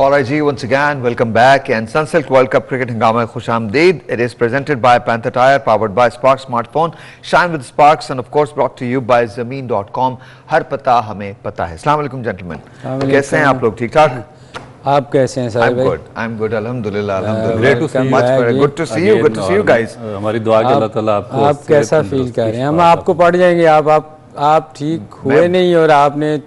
Alright ji, once again, welcome back and Sunsilk World Cup Cricket Hangama Khushamdeed. It is presented by Panther Tire, powered by Spark Smartphone, Shine with Sparks and of course brought to you by Zameen.com. हर पता हमें पता है. Assalamu alaikum gentlemen. कैसे हैं आप लोग? ठीक ठाक? आप कैसे हैं साहिब भाई? I'm good. Alhamdulillah. Alhamdulillah. Great to see you. Much better. Good to see you. Good to see you guys. हमारी दुआ के अल्लाह ताला आपको. आप कैसा फील कर रहे हैं? हम आपको पढ़ जाएंगे. आप ठीक हुए नहीं और आपने.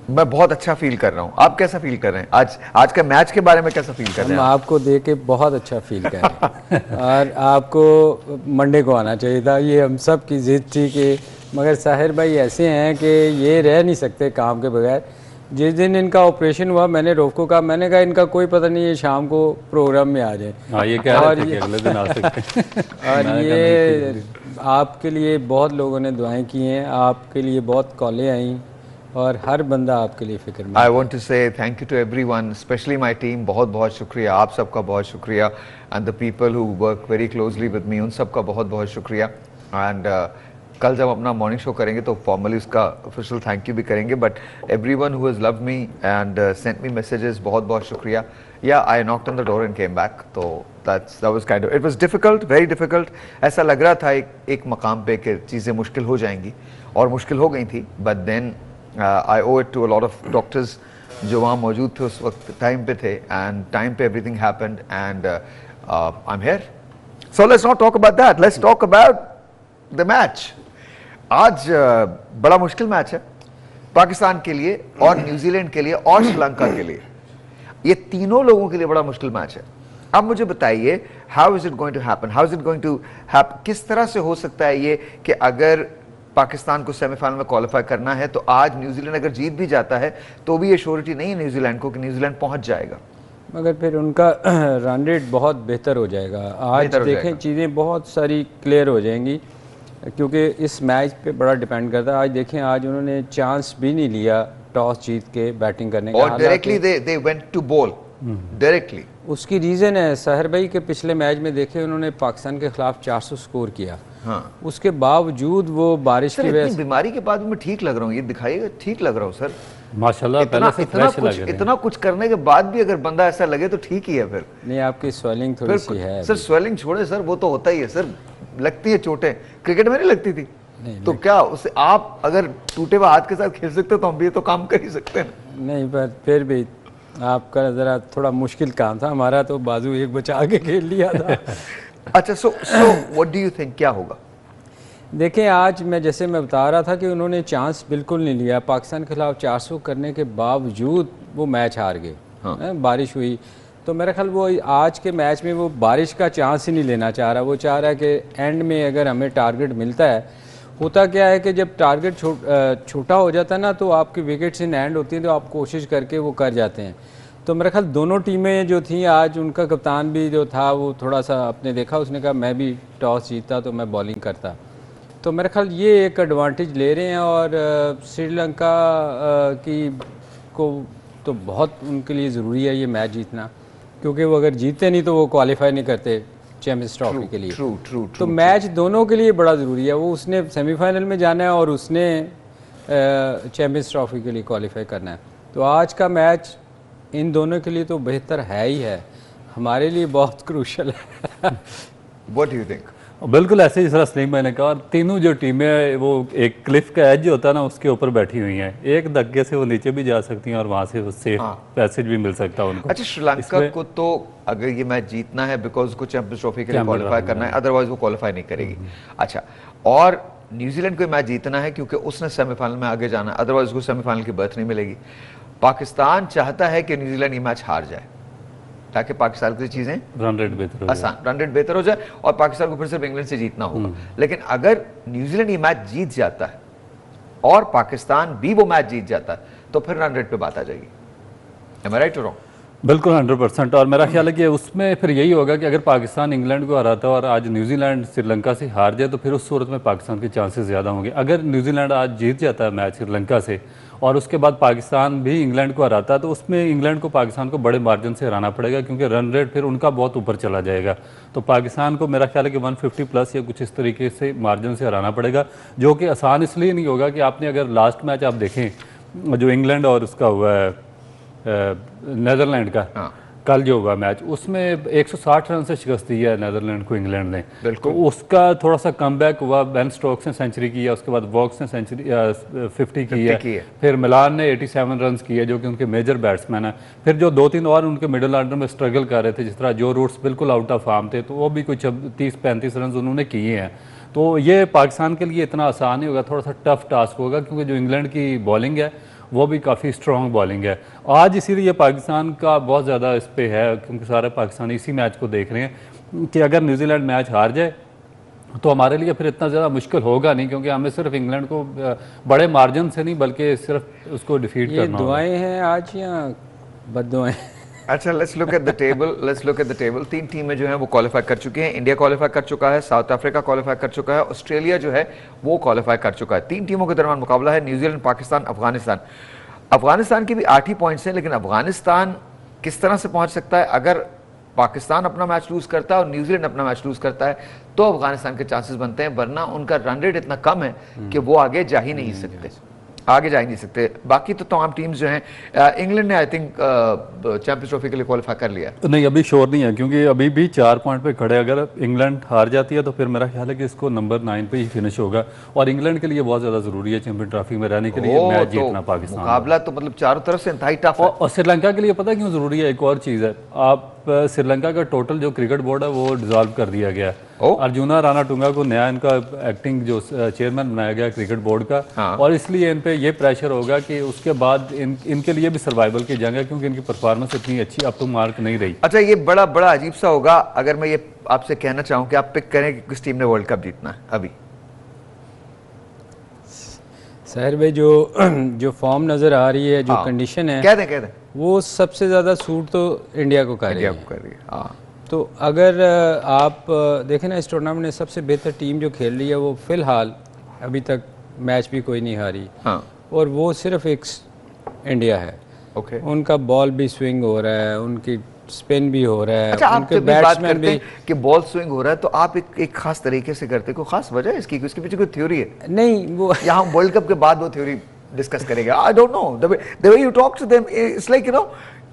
मैं बहुत अच्छा फील कर रहा हूँ. आप कैसा फील कर रहे हैं? आज का मैच के बारे में कैसा फील कर रहे हैं? हम आपको देख के बहुत अच्छा फील कर रहे हैं. और आपको मंडे को आना चाहिए था. ये हम सब की जिद थी कि मगर साहिर भाई ऐसे हैं कि ये रह नहीं सकते काम के बगैर. जिस दिन इनका ऑपरेशन हुआ मैंने रोको का मैंने कहा इनका कोई पता नहीं है शाम को प्रोग्राम में आ जाए. हाँ, ये कह रहे थे कि अगले दिन आ सकते हैं. और ये आपके लिए बहुत लोगों ने दुआएं की हैं. आपके लिए बहुत कॉलें आई और हर बंदा आपके लिए फिक्र में. I want to say thank you to everyone, specially my team. बहुत बहुत शुक्रिया, आप सबका बहुत शुक्रिया. And the people who work very closely with me, उन सबका बहुत बहुत शुक्रिया. एंड कल जब अपना मॉर्निंग शो करेंगे तो फॉर्मली उसका ऑफिशियल थैंक यू भी करेंगे. But everyone who has loved me and sent me messages, बहुत बहुत शुक्रिया. या I knocked on the door and came back. तो that was kind of, it was difficult, very difficult. ऐसा लग रहा था एक मकाम पे कि चीज़ें मुश्किल हो जाएंगी और मुश्किल हो गई थी. But then I owe it to a lot of doctors जो वहाँ मौजूद थे उस वक्त, टाइम पे थे. एंड टाइम पे everything happened and I'm here. So let's not talk about that. Let's talk about the match. आज बड़ा मुश्किल मैच है पाकिस्तान के लिए और न्यूजीलैंड के लिए और श्रीलंका के लिए. ये तीनों लोगों के लिए बड़ा मुश्किल मैच है. अब मुझे बताइए, how is it going to happen, how is it going to happen, किस तरह से हो सकता है ये कि अगर पाकिस्तान को सेमीफाइनल में क्वालिफाई करना है तो आज न्यूजीलैंड अगर जीत भी जाता है तो भी ये श्योरिटी नहीं है न्यूजीलैंड को कि न्यूजीलैंड पहुंच जाएगा. मगर फिर उनका रन रेट बहुत बेहतर हो जाएगा. आज देखें चीज़ें बहुत सारी क्लियर हो जाएंगी क्योंकि इस मैच पे बड़ा डिपेंड करता है. आज देखें आज उन्होंने चांस भी नहीं लिया टॉस जीत के बैटिंग करने का. और directly they went to ball directly. उसकी रीज़न है साहिर भाई के पिछले मैच में देखे उन्होंने पाकिस्तान के खिलाफ 400 स्कोर किया. हाँ. उसके बावजूद वो बारिश की वजह से बीमारी के बाद मैं ठीक लग रहा हूँ. ये दिखाइएगा ठीक लग रहा हूँ सर माशाल्लाह. इतना कुछ करने के बाद भी अगर बंदा ऐसा लगे तो ठीक ही है. फिर नहीं आपकी स्वेलिंग थोड़ी सी है सर. स्वेलिंग छोड़े सर, वो तो होता ही है सर. लगती है चोटें, क्रिकेट में नहीं लगती थी तो क्या उससे आप अगर टूटे हुए हाथ के साथ खेल सकते तो हम भी तो काम कर ही सकते हैं. नहीं पर फिर भी आपका ज़रा थोड़ा मुश्किल काम था. हमारा तो बाजू एक बचा के खेल लिया था. अच्छा, so what do you think क्या होगा? देखें आज जैसे मैं बता रहा था कि उन्होंने चांस बिल्कुल नहीं लिया. पाकिस्तान के खिलाफ 400 करने के बावजूद वो मैच हार गए. हाँ. बारिश हुई तो मेरा ख्याल वो आज के मैच में वो बारिश का चांस ही नहीं लेना चाह रहा. वो चाह रहा है कि एंड में अगर हमें टारगेट मिलता है. होता क्या है कि जब टारगेट छोटा हो जाता है ना तो आपकी विकेट्स इन हैंड होती हैं तो आप कोशिश करके वो कर जाते हैं. तो मेरा ख्याल दोनों टीमें जो थी आज उनका कप्तान भी जो था वो थोड़ा सा आपने देखा उसने कहा मैं भी टॉस जीतता तो मैं बॉलिंग करता. तो मेरा ख्याल ये एक एडवांटेज ले रहे हैं. और श्रीलंका को तो बहुत उनके लिए ज़रूरी है ये मैच जीतना क्योंकि वो अगर जीते नहीं तो वो क्वालिफाई नहीं करते चैम्पियंस ट्रॉफी के लिए. तो मैच दोनों के लिए बड़ा ज़रूरी है. वो उसने सेमीफाइनल में जाना है और उसने चैम्पियंस ट्रॉफी के लिए क्वालिफाई करना है. तो आज का मैच इन दोनों के लिए तो बेहतर है ही है, हमारे लिए बहुत क्रूशल है. What do you think? बिल्कुल ऐसे ही सर सलीम मैंने कहा. तीनों जो टीमें वो एक क्लिफ का एज होता है ना उसके ऊपर बैठी हुई हैं. एक धक्के से वो नीचे भी जा सकती हैं और वहाँ से उससे पैसेज भी मिल सकता है उनको. अच्छा, श्रीलंका को तो अगर ये मैच जीतना है बिकॉज उसको चैंपियंस ट्रॉफी के लिए क्वालिफाई करना है, अदरवाइज वो क्वालिफाई नहीं करेगी. अच्छा, और न्यूजीलैंड को मैच जीतना है क्योंकि उसने सेमीफाइनल में आगे जाना है, अदरवाइज उसको सेमीफाइनल की बर्थ नहीं मिलेगी. पाकिस्तान चाहता है कि न्यूजीलैंड ये मैच हार जाए ताकि पाकिस्तान की चीजें रन रेट बेहतर हो जाए और पाकिस्तान को फिर सिर्फ इंग्लैंड से जीतना होगा. लेकिन अगर न्यूजीलैंड ये मैच जीत जाता है और पाकिस्तान भी वो मैच जीत जाता है तो फिर रन रेट पे बात आ जाएगी. Am I right or wrong? बिल्कुल 100%. और मेरा ख्याल है कि उसमें फिर यही होगा कि अगर पाकिस्तान इंग्लैंड को हराता है और आज न्यूजीलैंड श्रीलंका से हार जाए तो फिर उस सूरत में पाकिस्तान के चांसेस ज़्यादा होंगे. अगर न्यूजीलैंड आज जीत जाता है मैच श्रीलंका से और उसके बाद पाकिस्तान भी इंग्लैंड को हराता है तो उसमें इंग्लैंड को पाकिस्तान को बड़े मार्जिन से हराना पड़ेगा क्योंकि रन रेट फिर उनका बहुत ऊपर चला जाएगा. तो पाकिस्तान को मेरा ख्याल है कि 150 प्लस या कुछ इस तरीके से मार्जिन से हराना पड़ेगा, जो कि आसान इसलिए नहीं होगा कि आपने अगर लास्ट मैच आप देखें जो इंग्लैंड और उसका हुआ है नेदरलैंड का, हाँ। कल जो हुआ मैच, उसमें 160 रन से शिकस्त दी है नेदरलैंड को इंग्लैंड ने। बिल्कुल। तो उसका थोड़ा सा कमबैक हुआ, बेन स्टोक्स ने सेंचुरी की है, उसके बाद वॉक्स ने सेंचुरी 50 की है, फिर मिलान ने 87 रन किए जो कि उनके मेजर बैट्समैन हैं। फिर जो 2-3 और उनके मिडिल ऑर्डर में स्ट्रगल कर रहे थे, जिस तरह जो रूट्स बिल्कुल आउट ऑफ फॉर्म थे, तो वो भी कुछ 30-35 रन उन्होंने किए हैं। तो ये पाकिस्तान के लिए इतना आसान नहीं होगा, थोड़ा सा टफ टास्क होगा, क्योंकि जो इंग्लैंड की बॉलिंग है वो भी काफ़ी स्ट्रॉन्ग बॉलिंग है आज। इसीलिए पाकिस्तान का बहुत ज़्यादा इस पे है, क्योंकि सारे पाकिस्तानी इसी मैच को देख रहे हैं कि अगर न्यूजीलैंड मैच हार जाए तो हमारे लिए फिर इतना ज़्यादा मुश्किल होगा नहीं, क्योंकि हमें सिर्फ इंग्लैंड को बड़े मार्जिन से नहीं बल्कि सिर्फ उसको डिफीट करना होगा। दुआएं हैं आज या बद्दुआएं? अच्छा, let's look at the table. 3 टीमें जो हैं वो क्वालिफाई कर चुकी हैं। इंडिया क्वालिफाई कर चुका है, साउथ अफ्रीका क्वालिफाई कर चुका है, ऑस्ट्रेलिया जो है वो क्वालिफाई कर चुका है। 3 टीमों के दरमियान मुकाबला है, न्यूजीलैंड, पाकिस्तान, अफगानिस्तान। अफगानिस्तान की भी 8 ही पॉइंट्स हैं, लेकिन अफगानिस्तान किस तरह से पहुंच सकता है? अगर पाकिस्तान अपना मैच लूज करता है और न्यूजीलैंड अपना मैच लूज करता है तो अफगानिस्तान के चांसेस बनते हैं, वरना उनका रन रेट इतना कम है कि वो आगे जा ही नहीं सकते। बाकी तो तमाम टीम्स जो हैं, इंग्लैंड ने आई थिंक चैंपियंस ट्रॉफी के लिए क्वालिफाई कर लिया। नहीं, अभी श्योर नहीं है, क्योंकि अभी भी 4 पॉइंट पे खड़े। अगर इंग्लैंड हार जाती है तो फिर मेरा ख्याल है कि इसको नंबर 9 पे ही फिनिश होगा, और इंग्लैंड के लिए बहुत ज़्यादा ज़रूरी है चैंपियन ट्रॉफी में रहने के लिए मैच जीतना पाकिस्तान। मुकाबला तो मतलब चारों तरफ से इंतहाई टफ है। और श्रीलंका के लिए पता क्यों ज़रूरी है? एक और चीज़ है, आप श्रीलंका का टोटल जो क्रिकेट बोर्ड है वो डिसॉल्व कर दिया गया है। अर्जुना रानाटुंगा को नया इनका एक्टिंग जो चेयरमैन बनाया गया क्रिकेट बोर्ड का, हाँ। और इसलिए इन पे ये प्रेशर होगा कि उसके बाद इनके लिए भी सर्वाइवल की जंग है, क्योंकि इनकी परफॉर्मेंस इतनी अच्छी अब तो मार्क नहीं रही। अच्छा, ये बड़ा अजीब सा होगा अगर मैं ये आपसे कहना चाहूं कि आप पिक करें कि किस टीम ने वर्ल्ड कप जीतना है अभी। सहर भाई, जो फॉर्म नजर आ रही है, जो कंडीशन है, कह दें वो सबसे ज्यादा सूट तो इंडिया को कर रही है। हाँ। तो अगर आप देखें ना, इस टूर्नामेंट में सबसे बेहतर टीम जो खेल रही है वो फिलहाल अभी तक मैच भी कोई नहीं हारी, हाँ। और वो सिर्फ एक इंडिया है। ओके। उनका बॉल भी स्विंग हो रहा है, उनकी स्पिन भी हो रहा है। अच्छा, आप उनके जब बात बैट्समैन करते हैं कि बॉल स्विंग हो रहा है तो आप एक खास तरीके से करते हैं, कोई खास वजह है इसकी? उसके पीछे कोई थ्योरी है? नहीं, वो यहाँ वर्ल्ड कप के बाद वो थ्योरी डिस्कस करेंगे। I don't know the way you talk to them, it's like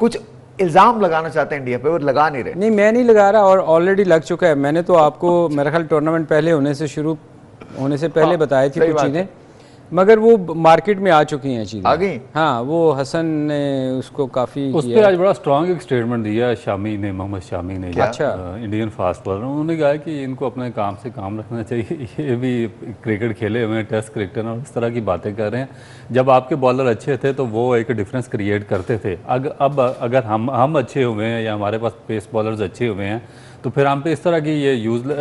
कुछ इल्जाम लगाना चाहते हैं इंडिया पे, वो लगा नहीं रहे। नहीं, मैं नहीं लगा रहा, और ऑलरेडी लग चुका है। मैंने तो आपको मेरा ख्याल टूर्नामेंट पहले होने से पहले बताई थी कुछ चीज़ें, मगर वो मार्केट में आ चुकी हैं चीज़ें, आ गई। हाँ, वो हसन ने उसको काफ़ी उस पर आज बड़ा स्ट्रॉन्ग एक स्टेटमेंट दिया शामी ने, मोहम्मद शामी ने, अच्छा, इंडियन फास्ट बॉलर। उन्होंने कहा कि इनको अपने काम से काम रखना चाहिए, ये भी क्रिकेट खेले हुए हैं, टेस्ट क्रिकेटर, और इस तरह की बातें कर रहे हैं। जब आपके बॉलर अच्छे थे तो वो एक डिफरेंस क्रिएट करते थे। अब अगर हम अच्छे हुए हैं या हमारे पास पेस बॉलर्स अच्छे हुए हैं तो फिर हम पे इस तरह की ये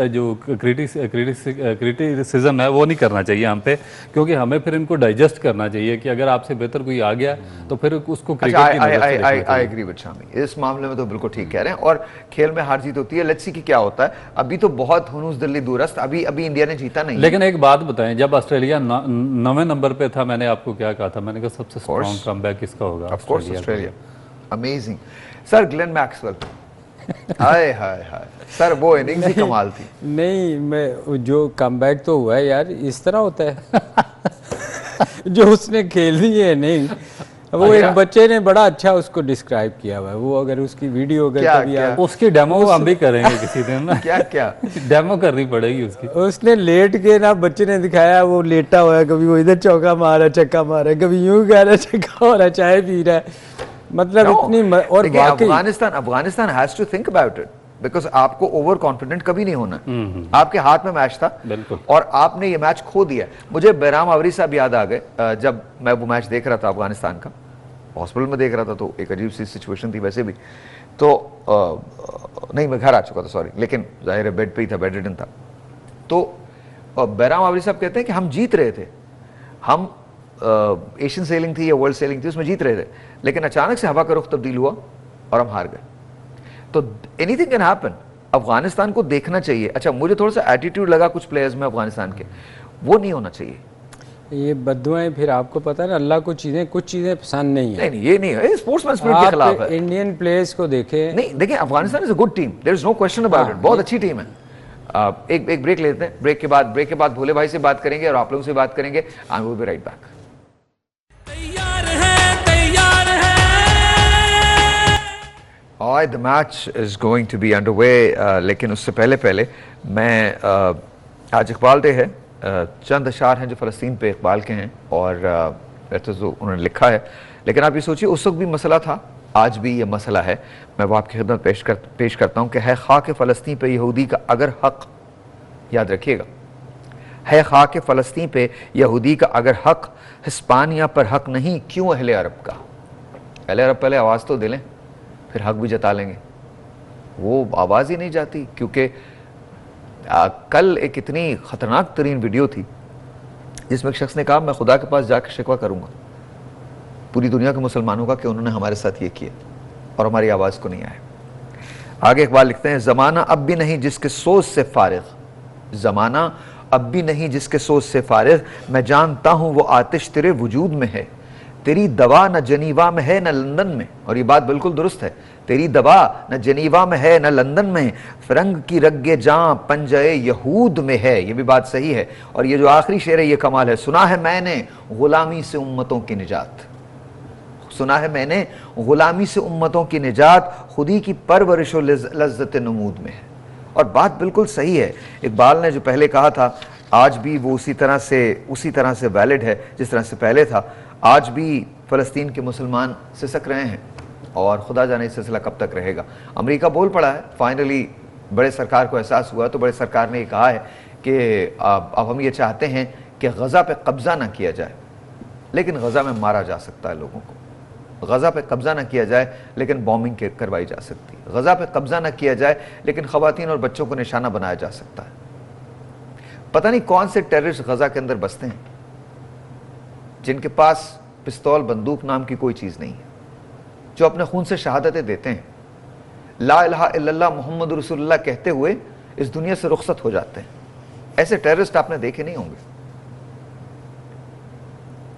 जो क्रिटिसिज्म है वो नहीं करना चाहिए हम पे, क्योंकि हमें फिर इनको डाइजेस्ट करना चाहिए कि अगर आपसे बेहतर कोई आ गया तो फिर उसको क्रिकेट की नजर से देखना चाहिए। आई एग्री विद शामी, इस मामले में तो बिल्कुल ठीक कह रहे हैं, और खेल में हार जीत होती है। लेट्स सी कि क्या होता है। अभी तो बहुत हुनूस दिल्ली दूरस्थ, अभी इंडिया ने जीता नहीं। लेकिन एक बात बताएं, जब ऑस्ट्रेलिया 9वें नंबर पे था, मैंने आपको क्या कहा था? मैंने कहा सबसे स्ट्रॉन्ग कमबैक किसका होगा? Of course Australia. Amazing sir, Glenn Maxwell, hi hi hi sir, वो इनिंग्स ही कमाल थी। नहीं, मैं जो कमबैक तो हुआ है यार, इस तरह होता है जो उसने खेल दी है इनिंग, वो एक बच्चे ने बड़ा अच्छा उसको डिस्क्राइब किया हुआ है। वो अगर उसकी वीडियो अगर कभी आप उसकी डेमो हम भी करेंगे किसी दिन ना। क्या डेमो करनी पड़ेगी उसकी। उसने लेट के ना, बच्चे ने दिखाया, वो लेटा हुआ है, कभी वो इधर चौका मारा, छक्का मारा, कभी यूं कह रहा छक्का हो रहा, चाय पी रहा है, मतलब इतनी। और Afghanistan has to think about it, because आपको ओवर कॉन्फिडेंट कभी नहीं होना। आपके हाथ में मैच था और आपने ये मैच खो दिया। मुझे बैराम आवरी साहब याद आ गए, जब मैं वो मैच देख रहा था अफगानिस्तान का, हॉस्पिटल में देख रहा था, तो एक अजीब सी सिचुएशन थी वैसे भी, तो नहीं, मैं घर आ चुका था, सॉरी, लेकिन जाहिर है बेड पे ही था, बेड रिडन था। तो बैराम आवरी साहब कहते हैं कि हम जीत रहे थे, हम एशियन सेलिंग थी या वर्ल्ड सेलिंग थी, उसमें जीत रहे थे, लेकिन अचानक से हवा का रुख तब्दील हुआ और हम हार गए। तो एनीथिंग कैन हैपन। अफगानिस्तान को देखना चाहिए। अच्छा, मुझे थोड़ा सा एटीट्यूड लगा कुछ प्लेयर्स में अफगानिस्तान के, वो नहीं होना चाहिए। ये बद्दुआएं, फिर आपको पता है ना, अल्लाह को कुछ चीजें पसंद नहीं है। नहीं, ये नहीं है, स्पोर्ट्समैन स्पिरिट के खिलाफ है। इंडियन प्लेयर्स को देखें, नहीं देखिए, Afghanistan is a good team, there is no question about it, बहुत अच्छी टीम है। एक ब्रेक लेते हैं, ब्रेक के बाद भोले भाई से बात करेंगे और आप लोगों से बात करेंगे। I will be right back. तैयार है Alright, the match is going to be underway, लेकिन उससे पहले मैं आज इकबाल डे है, चंद अशार हैं जो फ़लस्तीन पे इकबाल के हैं और तो उन्होंने लिखा है, लेकिन आप ये सोचिए उस वक्त भी मसला था, आज भी ये मसला है। मैं वो आपकी खिदमत पेश करता हूँ कि है खाक फ़लस्तीन पे यहूदी का अगर हक़, याद रखिएगा, है खाक फ़लस्तीन पे यहूदी का अगर हक़, हिस्पानिया पर हक़ नहीं क्यों अहले अरब का। अहले अरब पहले आवाज़ तो दे लें, फिर हक भी जता लेंगे। वो आवाज़ ही नहीं जाती, क्योंकि कल एक इतनी ख़तरनाक तरीन वीडियो थी जिसमें एक शख्स ने कहा मैं खुदा के पास जाकर शिकवा करूँगा पूरी दुनिया के मुसलमानों का कि उन्होंने हमारे साथ ये किया और हमारी आवाज़ को नहीं आया। आगे इकबाल लिखते हैं, ज़माना अब भी नहीं जिसके सोच से फारिग, ज़माना अब भी नहीं जिसके सोच से फारिग, मैं जानता हूँ वो आतिश तेरे वजूद में है, तेरी दवा न जनीवा में है न लंदन में। और ये बात बिल्कुल दुरुस्त है, तेरी दवा न जनीवा में है न लंदन में, फरंग की रग्गे जां पंजए यहूद में है। ये भी बात सही है। और ये जो आखिरी शेर है ये कमाल है, सुना है मैंने गुलामी से उम्मतों की निजात, सुना है मैंने गुलामी से उम्मतों की निजात, खुदी की परवरिश व लज्जत नमूद में है। और बात बिल्कुल सही है, इकबाल ने जो पहले कहा था आज भी वो उसी तरह से वैलिड है जिस तरह से पहले था। आज भी फ़लस्तीन के मुसलमान सिसक रहे हैं और खुदा जाने सिलसिला कब तक रहेगा। अमेरिका बोल पड़ा है, फाइनली बड़े सरकार को एहसास हुआ, तो बड़े सरकार ने ये कहा है कि अब हम ये चाहते हैं कि गज़ा पे कब्ज़ा ना किया जाए, लेकिन गज़ा में मारा जा सकता है लोगों को। गज़ा पे कब्ज़ा ना किया जाए लेकिन बॉम्बिंग करवाई जा सकती है। गज़ा पे कब्ज़ा ना किया जाए लेकिन ख़वातीन और बच्चों को निशाना बनाया जा सकता है। पता नहीं कौन से टेररिस्ट गज़ा के अंदर बसते हैं जिनके पास पिस्तौल बंदूक नाम की कोई चीज़ नहीं है, जो अपने खून से शहादतें देते हैं, ला इलाहा इल्लल्लाह मुहम्मद रसूलुल्लाह कहते हुए इस दुनिया से रुखसत हो जाते हैं। ऐसे टेररिस्ट आपने देखे नहीं होंगे।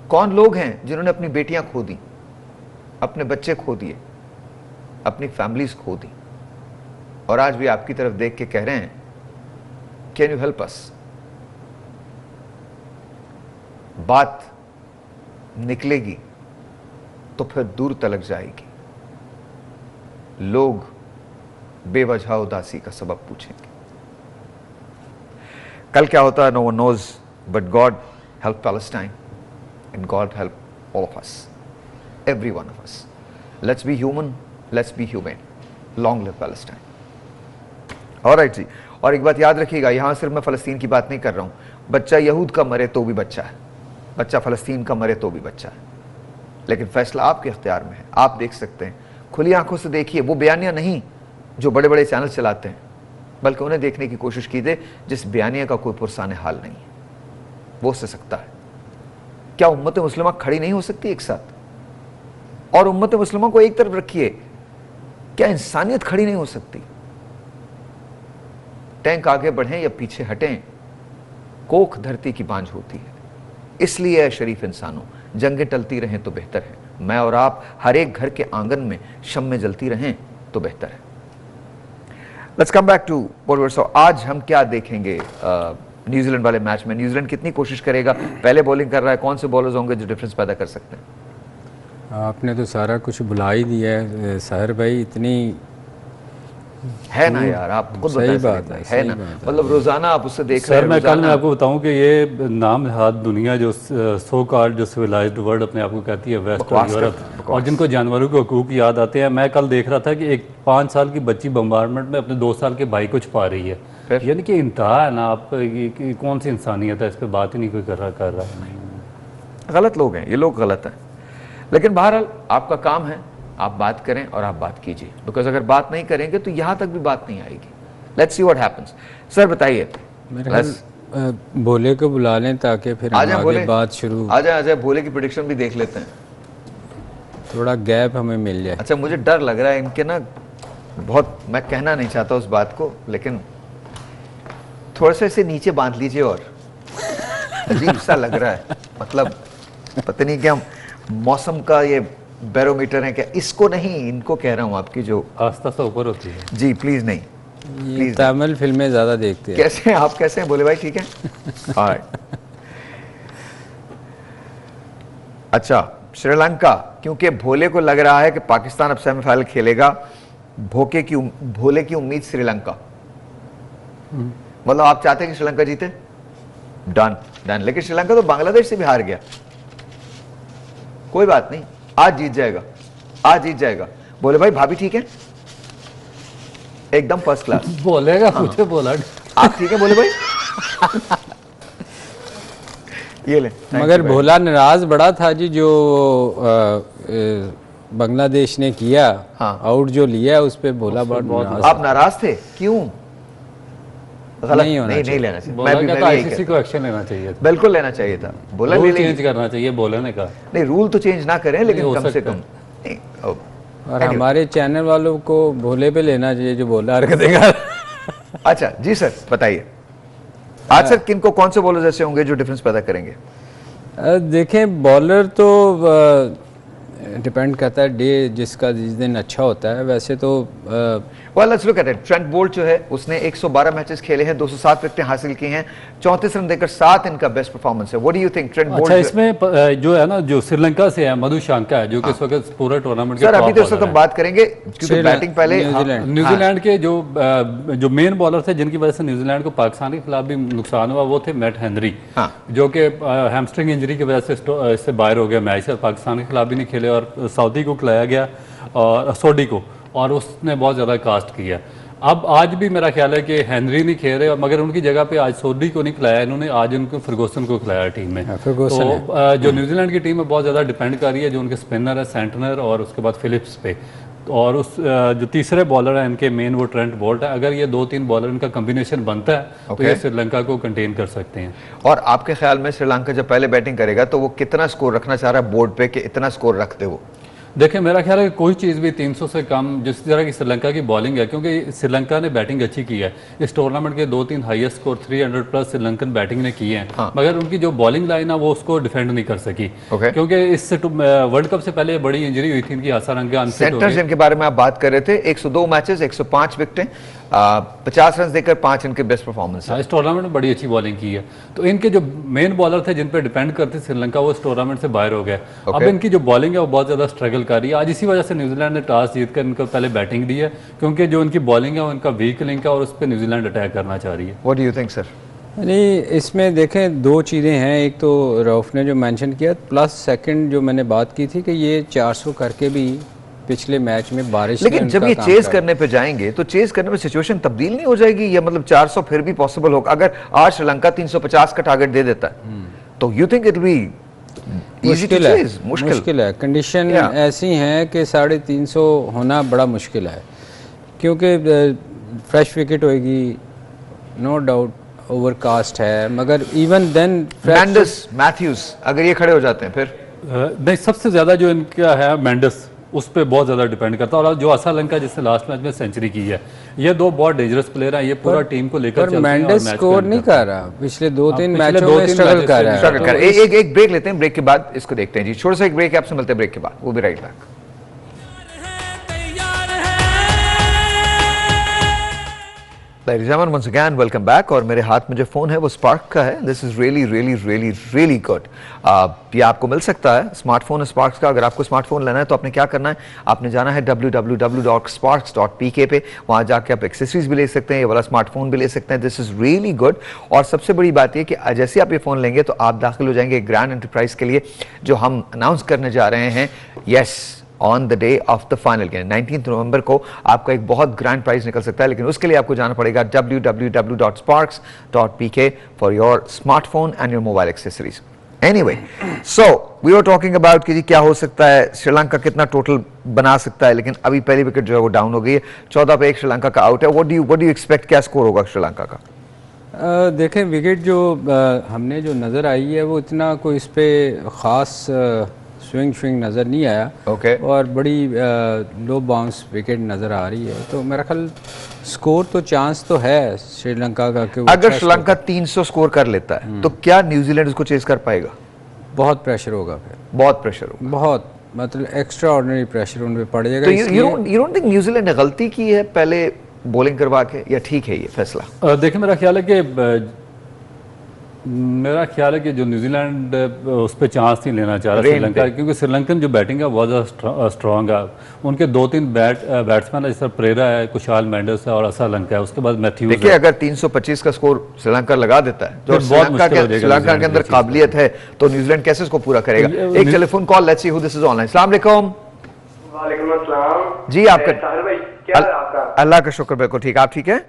कौन लोग हैं जिन्होंने अपनी बेटियां खो दी, अपने बच्चे खो दिए, अपनी फैमिलीज खो दी, और आज भी आपकी तरफ देख के कह रहे हैं कैन यू हेल्प अस। बात निकलेगी तो फिर दूर तलक जाएगी, लोग बेवजह उदासी का सबब पूछेंगे। कल क्या होता है no one knows, but God help Palestine and God help all of us, every one of us. Let's be human, let's be human, long live Palestine. Alright जी। और एक बात याद रखिएगा, यहां सिर्फ मैं फ़लस्तीन की बात नहीं कर रहा हूं, बच्चा यहूद का मरे तो भी बच्चा है, बच्चा फ़लस्तीन का मरे तो भी बच्चा है, लेकिन फैसला आपके इख्तियार में है। आप देख सकते हैं, खुली आंखों से देखिए, वो बयानियां नहीं जो बड़े बड़े चैनल चलाते हैं, बल्कि उन्हें देखने की कोशिश कीजिए जिस बयानिया का कोई पुरसाने हाल नहीं है, वो से सकता है। क्या उम्मत मुस्लिमा खड़ी नहीं हो सकती एक साथ? और उम्मत मुस्लिमा को एक तरफ रखिए, क्या इंसानियत खड़ी नहीं हो सकती? टैंक आगे बढ़ें या पीछे हटें, कोख धरती की बांझ होती है। इसलिए है शरीफ इंसानों, जंगें टलती रहें तो बेहतर है, मैं और आप हर एक घर के आंगन में शम्में जलती रहें तो बेहतर है। Let's come back to what so आज हम क्या देखेंगे न्यूजीलैंड वाले मैच में? न्यूजीलैंड कितनी कोशिश करेगा, पहले बॉलिंग कर रहा है, कौन से बॉलर्स होंगे जो डिफरेंस पैदा कर सकते हैं? आपने तो सारा कुछ बुला ही दिया है साहिर भाई, इतनी है ना यार, आप खुद सही बात है ना, मतलब रोजाना आप उससे देख रहे हैं। सर मैं कल मैं आपको बताऊं कि ये नाम हाथ दुनिया जो सो कॉल्ड जो सिविलाइज्ड वर्ल्ड अपने आप को कहती है, वेस्ट और यूरोप, और जिनको जानवरों के हकूक याद आते हैं। मैं कल देख रहा था कि एक 5 साल की बच्ची बम्बारमेंट में अपने 2 साल के भाई को छुपा रही है, यानी कि इंतहा है ना। आप कौन सी इंसानियत है, इस पर बात ही नहीं कोई कर रहा है। गलत लोग हैं ये लोग, गलत हैं। लेकिन बहरहाल आपका काम है, आप बात करें और आप बात कीजिए, बिकॉज अगर बात नहीं करेंगे तो यहां तक भी बात नहीं आएगी। Let's see what happens. Sir बताइए, भोले को बुला लें ताकि फिर आगे बात शुरू। आ जाए भोले की प्रेडिक्शन भी देख लेते हैं, थोड़ा गैप हमें मिल जाए। अच्छा मुझे डर लग रहा है इनके ना, बहुत, मैं कहना नहीं चाहता उस बात को, लेकिन थोड़ा सा इसे नीचे बांध लीजिए, और अजीब सा लग रहा है, मतलब पता नहीं क्या मौसम का ये बैरोमीटर है क्या? इसको नहीं, इनको कह रहा हूं, आपकी जो आस्था से ऊपर होती है जी, प्लीज नहीं, प्लीज। तमिल फिल्में ज्यादा देखते हैं। कैसे हैं आप, कैसे हैं बोले भाई? ठीक है। अच्छा, श्रीलंका, क्योंकि भोले को लग रहा है कि पाकिस्तान अब सेमीफाइनल खेलेगा, भोले की उम्मीद श्रीलंका। मतलब आप चाहते हैं कि श्रीलंका जीते? Done done. लेकिन श्रीलंका तो बांग्लादेश से भी हार गया। कोई बात नहीं, आज जीत जाएगा, आज जीत जाएगा। बोले भाई भाभी ठीक है? एकदम फर्स्ट क्लास बोलेगा। मुझे बोला आप ठीक है बोले भाई? ये ले। मगर भोला नाराज बड़ा था जी, जो बांग्लादेश ने किया, आउट जो लिया उस पे भोला बहुत। आप नाराज थे? क्यों? गलत नहीं होना नहीं लेना चाहिए। मैं भी आईसीसी को एक्शन लेना चाहिए था। बिल्कुल लेना चाहिए था। बोला रूल चेंज करना चाहिए बोले ने कहा। नहीं, रूल तो चेंज ना करें, लेकिन कम से कम। और हमारे चैनल वालों को भोले पे लेना चाहिए जो भोला हरकत देगा। अच्छा जी सर, बताइए आज सर किनको, कौन से बॉलर ऐसे होंगे जो डिफरेंस पैदा करेंगे? देखें, बॉलर तो डिपेंड करता है डे जिसका जिस दिन अच्छा होता है। वैसे तो well, let's look at it. Trent Boult जो है उसने 112 मैचेस खेले हैं, 207 विकेटें हासिल की हैं, 34 रन देकर 7 इनका बेस्ट परफॉर्मेंस है। What do you think Trent Boult? अच्छा, इसमें जो है ना, जो श्रीलंका से है मधुशंका है, जो कि इस वक्त पूरे टूर्नामेंट के सर अभी तो इस वक्त हम बात करेंगे क्योंकि बैटिंग पहले न्यूजीलैंड के जो मेन बॉलर थे जिनकी वजह से न्यूजीलैंड को पाकिस्तान के खिलाफ भी नुकसान हुआ, वो थे मैट हेनरी, जो कि हैमस्ट्रिंग इंजरी की वजह से इससे बाहर हो गया मैच, पाकिस्तान के खिलाफ भी नहीं खेले और सऊदी को खिलाया गया और सऊदी को, और उसने बहुत ज़्यादा कास्ट किया। अब आज भी मेरा ख्याल है कि हेनरी नहीं खेल रहे, मगर उनकी जगह पे आज सऊदी को नहीं खिलाया इन्होंने, आज उनको फर्गूसन को खिलाया टीम में। तो जो न्यूजीलैंड की टीम है बहुत ज़्यादा डिपेंड कर रही है जो उनके स्पिनर है सेंटनर और उसके बाद फिलिप्स पे, और उस जो तीसरे बॉलर हैं इनके मेन वो ट्रेंट बोल्ट है। अगर ये 2-3 बॉलर इनका कॉम्बिनेशन बनता है तो ये श्रीलंका को कंटेन कर सकते हैं। और आपके ख्याल में श्रीलंका जब पहले बैटिंग करेगा तो वो कितना स्कोर रखना चाह रहा है बोर्ड पे, कि इतना स्कोर रखते वो? देखिए, मेरा ख्याल है कि कोई चीज़ भी 300 से कम, जिस तरह की श्रीलंका की बॉलिंग है, क्योंकि श्रीलंका ने बैटिंग अच्छी की है इस टूर्नामेंट के 2-3 highest score 300 plus Sri Lankan batting ने किए हैं, मगर उनकी जो बॉलिंग लाइन है वो उसको डिफेंड नहीं कर सकी, क्योंकि इससे वर्ल्ड कप से पहले बड़ी इंजरी हुई थी इनकी, हसारंगा सेंटर्स जिनके बारे में आप बात कर रहे थे, 102 मैचेस 105 विकेटें, 50 रन देकर 5 इनके बेस्ट परफॉर्मेंस है। इस टूर्नामेंट में बड़ी अच्छी बॉलिंग की है। तो इनके जो मेन बॉलर थे जिन पे डिपेंड करते श्रीलंका, वो इस टूर्नामेंट से बाहर हो गए। अब इनकी जो बॉलिंग है वो बहुत ज़्यादा स्ट्रगल कर रही है। आज इसी वजह से न्यूजीलैंड ने टॉस जीतकर इनको पहले बैटिंग दी है, क्योंकि जो इनकी बॉलिंग है वो इनका वीक लिंक है और उस पर न्यूजीलैंड अटैक करना चाह रही है। What do you think sir? नहीं, इसमें देखें दो चीज़ें हैं। एक तो रऊफ ने जो मेंशन किया, प्लस सेकंड जो मैंने बात की थी कि ये 400 करके भी पिछले मैच में बारिश, लेकिन जब ये चेज करने पे जाएंगे तो चेज करने में सिचुएशन तब्दील नहीं हो जाएगी? या मतलब 400 फिर भी पॉसिबल होगा? अगर आज श्रीलंका 350 का टारगेट दे देता है तो यू थिंक इट बी मुश्किल है। कंडीशन ऐसी हैं कि 350 होना बड़ा मुश्किल है, क्योंकि फ्रेश विकेट होएगी, नो डाउट ओवरकास्ट है, मगर इवन देन मेंडिस, मैथ्यूज अगर ये खड़े हो जाते हैं फिर नहीं, सबसे ज्यादा जो इनका है मेंडिस, उस पर बहुत ज्यादा डिपेंड करता है। और जो असलंका जिसने लास्ट मैच में सेंचुरी की है, ये दो बहुत डेंजरस प्लेयर हैं, ये पूरा टीम को लेकर चलते हैं। मेंडिस स्कोर नहीं कर रहा पिछले 2-3 मैचों में, स्ट्रगल कर रहा है। एक ब्रेक लेते हैं, ब्रेक के बाद इसको देखते हैं जी। छोटा सा एक ब्रेक, आपसे मिलते हैं ब्रेक के बाद। वो भी right back. Ladies and gentlemen, once again, welcome back। और मेरे हाथ में जो फ़ोन है वो स्पार्क का है। This is really good. ये आपको मिल सकता है, स्मार्टफोन स्पार्क्स का। अगर आपको स्मार्टफोन लेना है तो आपने क्या करना है, आपने जाना है www.sparks.pk पे। वहाँ जाके आप एक्सेसरीज भी ले सकते हैं, ये वाला स्मार्टफोन भी ले सकते हैं। This is really good. और सबसे बड़ी बात ये कि जैसे आप ये फ़ोन लेंगे तो आप दाखिल हो जाएंगे ग्रैंड एंटरप्राइज के लिए, जो हम अनाउंस करने जा रहे हैं। Yes, on the day of the final game 19 नवंबर को आपका एक बहुत ग्रैंड प्राइज निकल सकता है, लेकिन उसके लिए आपको जाना पड़ेगा www.sparks.pk for your smartphone and your mobile accessories. Anyway, so we are talking about कि जी क्या हो सकता है, श्रीलंका कितना टोटल बना सकता है, लेकिन अभी पहली विकेट जो है वो डाउन हो गई है, 14 पे 1 श्रीलंका का आउट है। व्हाट डू यू एक्सपेक्ट, क्या स्कोर होगा श्रीलंका का? देखें, विकेट जो हमने जो नज़र आई है वो इतना कोई इस पर ख़ास स्विंग नज़र नहीं आया। और बड़ी लो बाउंस विकेट नज़र आ रही है, तो मेरा ख्याल स्कोर तो चांस तो है श्रीलंका का कि अगर श्रीलंका 300 स्कोर कर लेता है तो क्या न्यूजीलैंड उसको चेस कर पाएगा? बहुत प्रेशर होगा, फिर बहुत प्रेशर होगा, बहुत मतलब एक्स्ट्रा ऑर्डिनरी प्रेशर उन पे पड़ जाएगा। तो यू डोंट थिंक न्यूजीलैंड ने गलती की है पहले बॉलिंग करवा के, या ठीक है ये फैसला? देखिए, मेरा ख्याल है कि मेरा ख्याल है कि जो न्यूजीलैंड उस पर चांस नहीं लेना चाह रहा श्रीलंका, क्योंकि श्रीलंकन जो बैटिंग है बहुत ज़्यादा स्ट्रॉन्ग है। उनके 2-3 बैट्समैन है, जैसे प्रेरा है, कुशाल मेंडिस है और असलंका है, उसके बाद मैथ्यूज। देखिए अगर 325 का स्कोर श्रीलंका लगा देता है जो श्रीलंका के अंदर काबिलियत है, तो न्यूजीलैंड कैसे इसको पूरा करेगा। एक telephone call, let's see who this is online. अस्सलाम वालेकुम। वालेकुम अस्सलाम जी, आपका साहिर भाई क्या है आपका? अल्लाह का शुक्र, बिल्कुल ठीक। आप ठीक है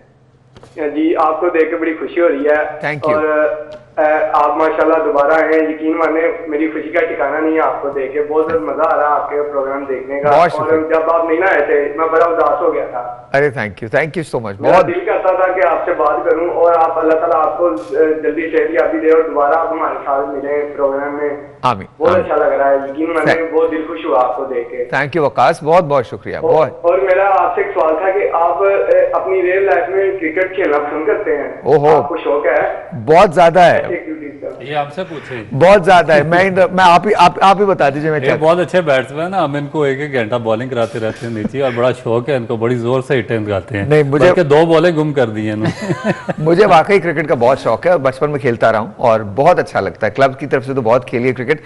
जी, आपको देख के बड़ी खुशी हो रही है। Thank you. और आप माशाल्लाह दोबारा आए हैं, यकीन माने मेरी खुशी का ठिकाना नहीं है आपको देख के। बहुत मजा आ रहा है आपके प्रोग्राम देखने का। बहुत और जब आप नहीं ना आए थे मैं बड़ा उदास हो गया था। अरे थैंक यू सो मच। मेरा बहुत दिल करता था कि आपसे बात करूं और आप अल्लाह ताला आपको जल्दी सेहतयाबी दे और दोबारा आप हमारे साथ मिले प्रोग्राम में। आमीन। बहुत अच्छा लग रहा है, यकीन माने बहुत दिल खुश हुआ आपको देख के। थैंक यू वकास, बहुत बहुत शुक्रिया। बहुत। और मेरा आपसे एक सवाल था कि आप अपनी रियल लाइफ में क्रिकेट खेलना पसंद करते हैं? ओहो, आपको शौक है? बहुत ज्यादा है, एक्टिविटीज का? ये हमसे पूछे। बहुत ज्यादा है। मैं आप ही बता दीजिए। मैं ये बहुत अच्छे बैट्समैन है, हम इनको 1-1 घंटा बॉलिंग कराते रहते हैं नीचे, और बड़ा शौक है इनको, बड़ी जोर से हिट लगाते हैं। नहीं, मुझे 2 बॉलें गुम कर दी हैं। मुझे वाकई क्रिकेट का बहुत शौक है और बचपन में खेलता रहा हूँ और बहुत अच्छा लगता है। क्लब की तरफ से तो बहुत खेली है क्रिकेट।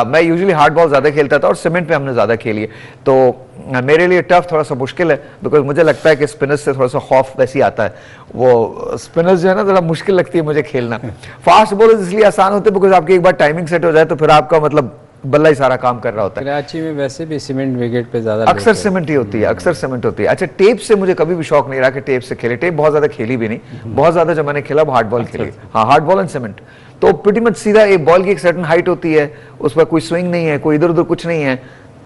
मैं यूजुअली हार्ड बॉल ज्यादा खेलता था और सीमेंट पे हमने ज्यादा खेली है, तो मेरे लिए टफ थोड़ा सा मुश्किल है, बिकॉज मुझे लगता है कि स्पिनर्स से थोड़ा सा खौफ वैसे ही आता है। वो स्पिनर्स जो है ना, थोड़ा मुश्किल लगती है मुझे खेलना। फास्ट बॉलर्स इसलिए आसान होते हैं बिकॉज आपकी एक बार टाइमिंग सेट हो जाए तो फिर आपका मतलब बल्ला ही सारा काम कर रहा होता है। कराची में वैसे भी सीमेंट विकेट पे ज्यादा अक्सर सीमेंट ही होती है, अक्सर सीमेंट होती है। अच्छा, टेप से मुझे कभी भी शौक नहीं रहा कि टेप से खेले। टेप बहुत ज्यादा खेली भी नहीं, बहुत ज्यादा जो मैंने खेला वो हार्ड बॉल खेली। हाँ, हार्ड बॉल एंड सीमेंट तो प्रीटी मच सीधा एक बॉल की एक सर्टेन हाइट होती है, उस पर कोई स्विंग नहीं है, कोई इधर उधर कुछ नहीं है,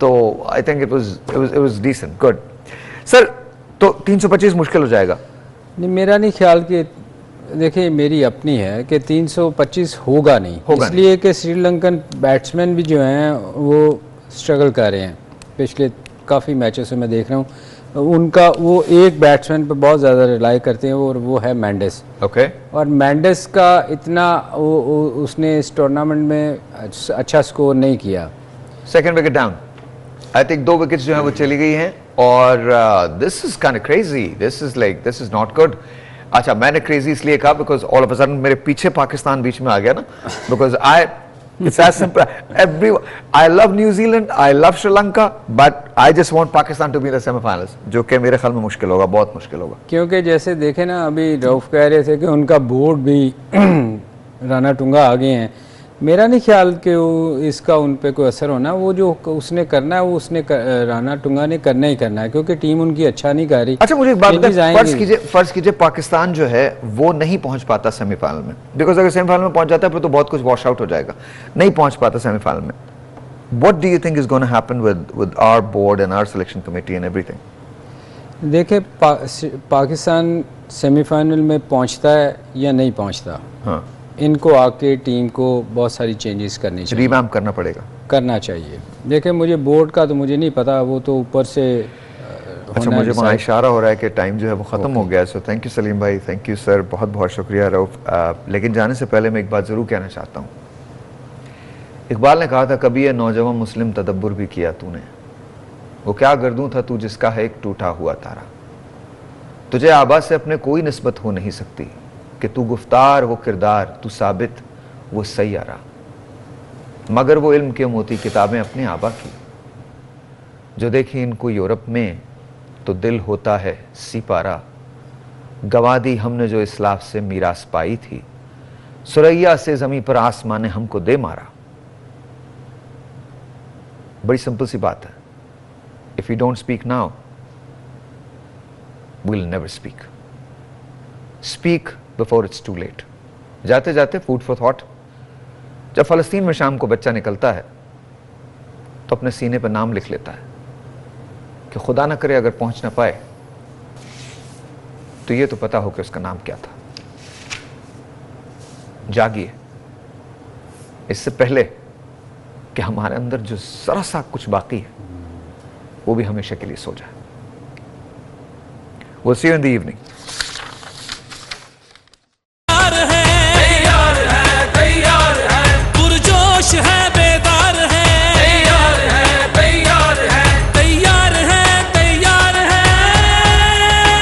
तो I think it was decent, good. Sir, तो 325 मुश्किल हो जाएगा? नहीं, मेरा नहीं ख्याल कि, देखिए मेरी अपनी है कि 325 होगा नहीं, इसलिए कि श्रीलंकन बैट्समैन भी जो हैं वो स्ट्रगल कर रहे हैं। पिछले काफ़ी मैचों से मैं देख रहा हूँ उनका, वो एक बैट्समैन पे बहुत ज़्यादा रिलाई करते हैं और वो है मेंडिस। ओके। और मेंडिस का इतना उसने इस टूर्नामेंट में अच्छा स्कोर नहीं किया। Second wicket down, I think 2 wickets जो हैं वो चली गई हैं और this is kind of crazy, this is not good. अच्छा, मैंने क्रेजी इसलिए कहा because all of a sudden मेरे पीछे पाकिस्तान बीच में आ गया ना, because it's as simple. I love New Zealand, I love Sri Lanka, but I just want Pakistan to be in the semi-finals, जो कि मेरे ख्याल में मुश्किल होगा, बहुत मुश्किल होगा। क्योंकि जैसे देखे ना, अभी रऊफ कह रहे थे कि उनका बोर्ड भी राना टुंगा आ गए हैं। मेरा नहीं ख्याल कि वो इसका उन पे कोई असर होना। वो जो उसने करना है वो राना टुंगा ने करना ही करना है, क्योंकि टीम उनकी अच्छा नहीं कर रही। अच्छा, मुझे एक बात बताइए, फर्ज कीजिए पाकिस्तान जो है वो नहीं पहुंच पाता सेमीफाइनल में, बिकॉज अगर सेमीफाइनल में पहुंच जाता है फिर तो बहुत कुछ वॉश आउट हो जाएगा, नहीं पहुंच पाता सेमीफाइनल में। What do you think is gonna happen with our board and our selection committee and everything? देखिए, पाकिस्तान सेमीफाइनल में पहुंचता है या नहीं पहुंचता, हाँ, इनको आके टीम को बहुत सारी चेंजेस करनी चाहिए, रिवैम्प करना चाहिए। देखिए, मुझे बोर्ड का तो मुझे नहीं पता, वो तो ऊपर से अच्छा, मुझे वहाँ इशारा हो रहा है कि टाइम जो है वो ख़त्म हो गया है। सो थैंक यू सलीम भाई, थैंक यू सर, बहुत बहुत शुक्रिया रऊफ। लेकिन जाने से पहले मैं एक बात ज़रूर कहना चाहता हूँ। इकबाल ने कहा था, कभी ये नौजवान मुस्लिम तदब्बुर भी किया तूने, वो क्या गर्दूं था तू जिसका है एक टूटा हुआ तारा, तुझे आबा से अपने कोई निस्बत हो नहीं सकती, कि तू गुफ्तार वो किरदार, तू साबित वो सैयारा, मगर वो इल्म के मोती किताबें अपने आबा की, जो देखी इनको यूरोप में तो दिल होता है सिपारा, गवा दी हमने जो इस्लाफ से मीरास पाई थी, सुरैया से जमीन पर आसमान ने हमको दे मारा। बड़ी सिंपल सी बात है। If you don't speak now, we will never speak. Speak before it's too late. जाते जाते फूड फॉर थॉट, जब फलस्तीन में शाम को बच्चा निकलता है तो अपने सीने पर नाम लिख लेता है कि खुदा ना करे अगर पहुंच ना पाए तो ये तो पता हो कि उसका नाम क्या था। जागिए, इससे पहले कि हमारे अंदर जो जरा सा कुछ बाकी है वो भी हमेशा के लिए सो जाए। We'll see you in the evening.